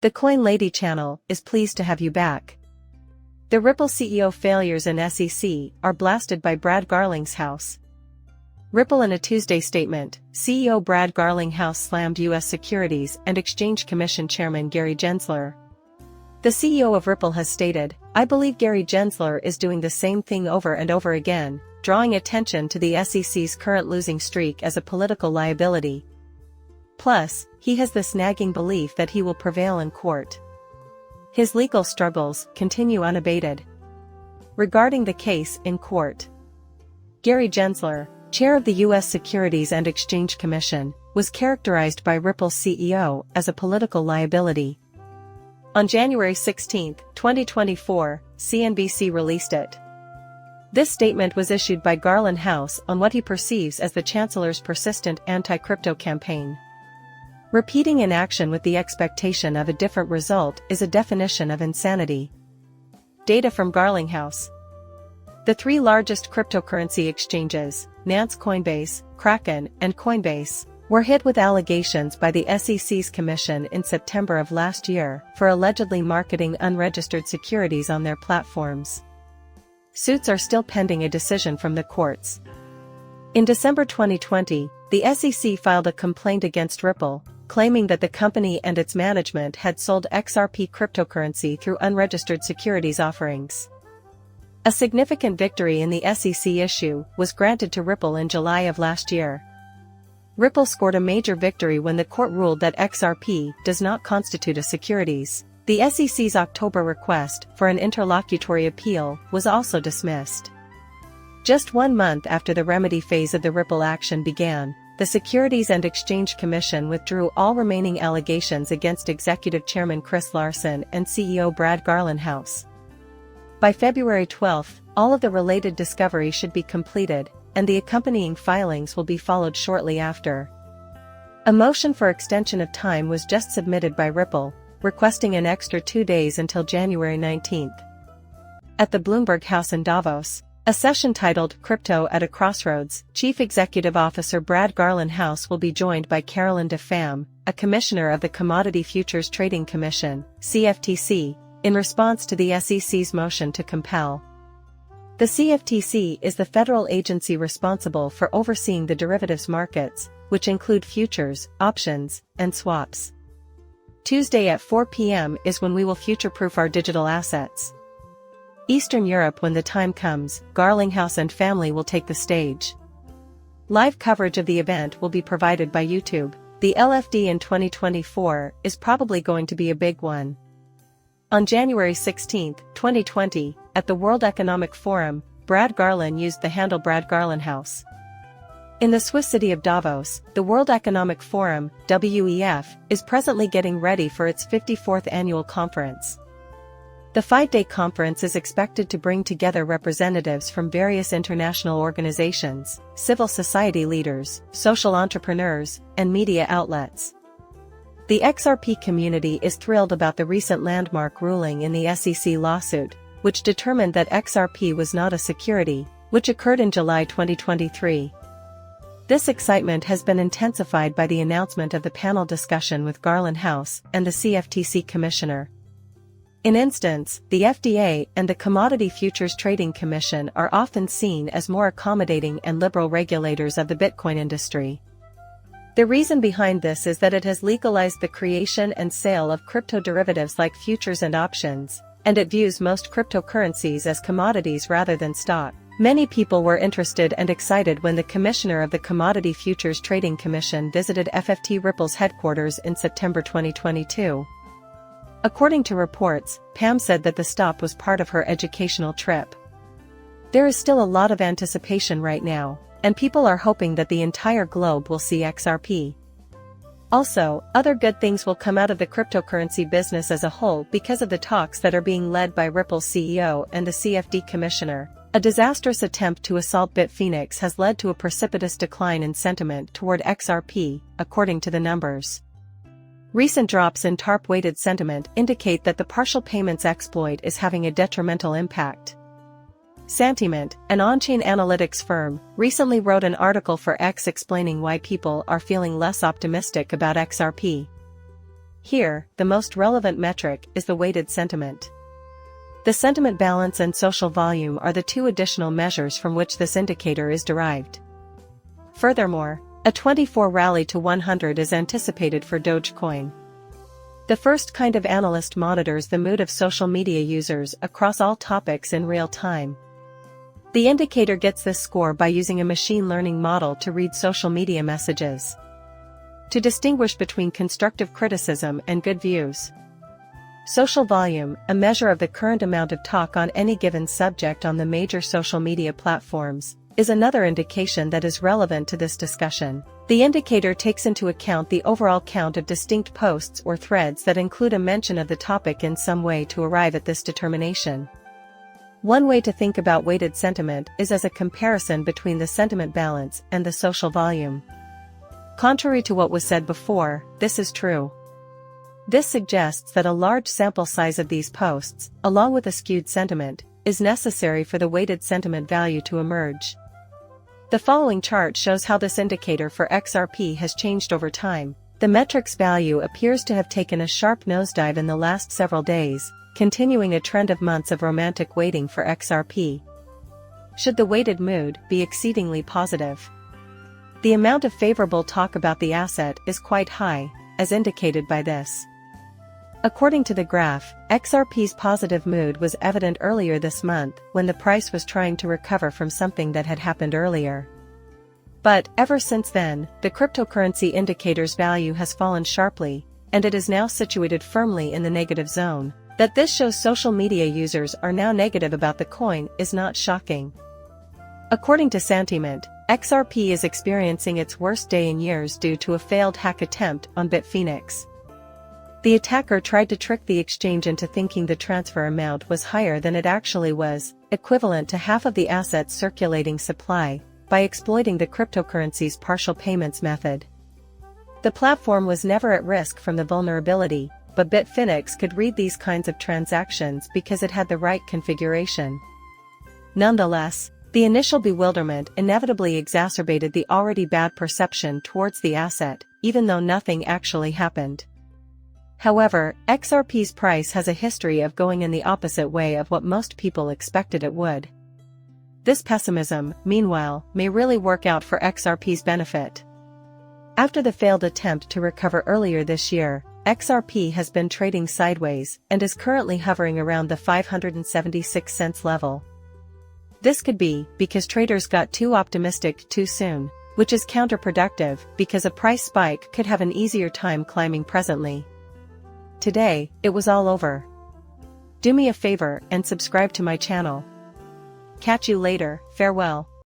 The Coin Lady channel is pleased to have you back. The Ripple CEO failures in SEC are blasted by Brad Garlinghouse. Ripple in a Tuesday statement, CEO Brad Garlinghouse slammed U.S. Securities and Exchange Commission Chairman Gary Gensler. The CEO of Ripple has stated, "I believe Gary Gensler is doing the same thing over and over again, drawing attention to the SEC's current losing streak as a political liability. Plus, he has this nagging belief that he will prevail in court. His legal struggles continue unabated." Regarding the case in court, Gary Gensler, chair of the U.S. Securities and Exchange Commission, was characterized by Ripple's CEO as a political liability. On January 16, 2024, CNBC released it. This statement was issued by Garlinghouse on what he perceives as the chancellor's persistent anti-crypto campaign. Repeating inaction with the expectation of a different result is a definition of insanity. Data from Garlinghouse. The three largest cryptocurrency exchanges, Nance Coinbase, Kraken, and Coinbase, were hit with allegations by the SEC's commission in September of last year for allegedly marketing unregistered securities on their platforms. Suits are still pending a decision from the courts. In December 2020, the SEC filed a complaint against Ripple, claiming that the company and its management had sold XRP cryptocurrency through unregistered securities offerings. A significant victory in the SEC issue was granted to Ripple in July of last year. Ripple scored a major victory when the court ruled that XRP does not constitute a securities. The SEC's October request for an interlocutory appeal was also dismissed. Just 1 month after the remedy phase of the Ripple action began, the Securities and Exchange Commission withdrew all remaining allegations against Executive Chairman Chris Larsen and CEO Brad Garlinghouse. By February 12, all of the related discovery should be completed, and the accompanying filings will be followed shortly after. A motion for extension of time was just submitted by Ripple, requesting an extra 2 days until January 19. At the Bloomberg House in Davos, a session titled Crypto at a Crossroads, Chief Executive Officer Brad Garlinghouse will be joined by Carolyn DeFam, a commissioner of the Commodity Futures Trading Commission, CFTC, in response to the SEC's motion to compel. The CFTC is the federal agency responsible for overseeing the derivatives markets, which include futures, options, and swaps. Tuesday at 4 p.m. is when we will future-proof our digital assets. Eastern Europe. When the time comes, Garlinghouse and family will take the stage. Live coverage of the event will be provided by YouTube. The LFD in 2024 is probably going to be a big one. On January 16, 2020, at the World Economic Forum, Brad Garlin used the handle Brad Garlinghouse. In the Swiss city of Davos, the World Economic Forum, WEF, is presently getting ready for its 54th annual conference. The 5-day conference is expected to bring together representatives from various international organizations, civil society leaders, social entrepreneurs, and media outlets. The XRP community is thrilled about the recent landmark ruling in the SEC lawsuit, which determined that XRP was not a security, which occurred in July 2023. This excitement has been intensified by the announcement of the panel discussion with Garlinghouse and the CFTC commissioner. In instance, the FDA and the Commodity Futures Trading Commission are often seen as more accommodating and liberal regulators of the Bitcoin industry. The reason behind this is that it has legalized the creation and sale of crypto derivatives like futures and options, and it views most cryptocurrencies as commodities rather than stock. Many people were interested and excited when the commissioner of the Commodity Futures Trading Commission visited FFT Ripple's headquarters in September 2022. According to reports, Pam said that the stop was part of her educational trip. There is still a lot of anticipation right now, and people are hoping that the entire globe will see XRP. Also, other good things will come out of the cryptocurrency business as a whole because of the talks that are being led by Ripple's CEO and the CFD commissioner. A disastrous attempt to assault Bitfinex has led to a precipitous decline in sentiment toward XRP, according to the numbers. Recent drops in TARP-weighted sentiment indicate that the partial payments exploit is having a detrimental impact. Santiment, an on-chain analytics firm, recently wrote an article for X explaining why people are feeling less optimistic about XRP. Here, the most relevant metric is the weighted sentiment. The sentiment balance and social volume are the two additional measures from which this indicator is derived. Furthermore, a 24 rally to 100 is anticipated for Dogecoin. The first kind of analyst monitors the mood of social media users across all topics in real time. The indicator gets this score by using a machine learning model to read social media messages, to distinguish between constructive criticism and good views. Social volume, a measure of the current amount of talk on any given subject on the major social media platforms, is another indication that is relevant to this discussion. The indicator takes into account the overall count of distinct posts or threads that include a mention of the topic in some way to arrive at this determination. One way to think about weighted sentiment is as a comparison between the sentiment balance and the social volume. Contrary to what was said before, this is true. This suggests that a large sample size of these posts, along with a skewed sentiment, is necessary for the weighted sentiment value to emerge. The following chart shows how this indicator for XRP has changed over time. The metric's value appears to have taken a sharp nosedive in the last several days, continuing a trend of months of romantic waiting for XRP. Should the weighted mood be exceedingly positive? The amount of favorable talk about the asset is quite high, as indicated by this. According to the graph, XRP's positive mood was evident earlier this month when the price was trying to recover from something that had happened earlier. But, ever since then, the cryptocurrency indicator's value has fallen sharply, and it is now situated firmly in the negative zone. That this shows social media users are now negative about the coin is not shocking. According to Santiment, XRP is experiencing its worst day in years due to a failed hack attempt on Bitfinex. The attacker tried to trick the exchange into thinking the transfer amount was higher than it actually was, equivalent to half of the asset's circulating supply, by exploiting the cryptocurrency's partial payments method. The platform was never at risk from the vulnerability, but Bitfinex could read these kinds of transactions because it had the right configuration. Nonetheless, the initial bewilderment inevitably exacerbated the already bad perception towards the asset, even though nothing actually happened. However, XRP's price has a history of going in the opposite way of what most people expected it would. This pessimism, meanwhile, may really work out for XRP's benefit. After the failed attempt to recover earlier this year, XRP has been trading sideways and is currently hovering around the 576 cents level. This could be because traders got too optimistic too soon, which is counterproductive because a price spike could have an easier time climbing presently. Today, it was all over. Do me a favor and subscribe to my channel. Catch you later, farewell.